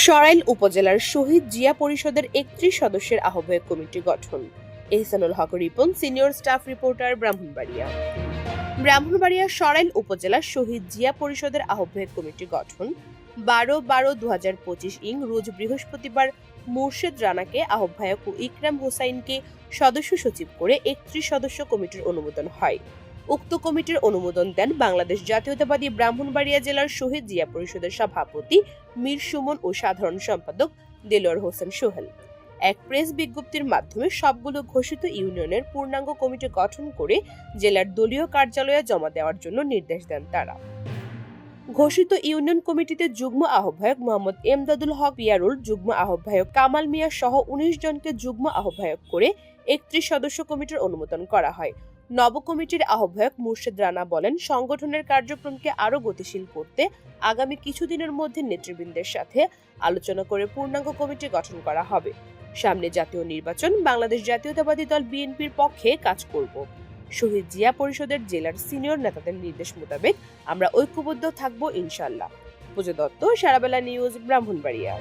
সরাইল উপজেলার শহীদ জিয়া পরিষদের ৩১ সদস্যের আহ্বায়ক কমিটি গঠন। Ehsanul Haque Ripon, senior staff reporter, Brahmanbaria. Sarail উপজেলার শহীদ জিয়া পরিষদের আহ্বায়ক কমিটি গঠন। 12/12/2025 রোজ বৃহস্পতিবার মুর্শেদ রানাকে আহ্বায়ক ও ইকরাম হোসাইনকে সদস্য সচিব করে ৩১ সদস্য কমিটির অনুমোদন হয়। উক্ত কমিটির অনুমোদন দেন বাংলাদেশ জাতীয়তাবাদী ব্রাহ্মণবাড়িয়া জেলার শহীদ জিয়া পরিষদের সভাপতি মীর সুমন ও সাধারণ সম্পাদক দেলোয়ার হোসেন সোহেল। এক প্রেস বিজ্ঞপ্তির মাধ্যমে সবগুলো ঘোষিত ইউনিয়নের পূর্ণাঙ্গ কমিটি গঠন করে জেলার দলীয় কার্যালয়ে জমা দেওয়ার জন্য নির্দেশ দেন তারা। ঘোষিত ইউনিয়ন কমিটিতে যুগ্ম আহ্বায়ক মোহাম্মদ এমদাদুল হক পিয়ারুল, যুগ্ম আহ্বায়ক কামাল মিয়া সহ ১৯ জনকে যুগ্ম আহ্বায়ক করে ৩১ সদস্য কমিটির অনুমোদন করা হয়। নব কমিটির আহ্বায়ক মুর্শেদ রানা বলেন, সংগঠনের কার্যক্রমকে আরও গতিশীল করতে আগামী কিছুদিনের মধ্যে নেতৃবৃন্দের সাথে আলোচনা করে পূর্ণাঙ্গ কমিটি গঠন করা হবে। সামনে জাতীয় নির্বাচন, বাংলাদেশ জাতীয়তাবাদী দল বিএনপির পক্ষে কাজ করব। শহীদ জিয়া পরিষদের জেলার সিনিয়র নেতাদের নির্দেশ মোতাবেক আমরা ঐক্যবদ্ধ থাকব ইনশাআল্লাহ। পূজা দত্ত, সারাবেলা নিউজ, ব্রাহ্মণবাড়িয়া।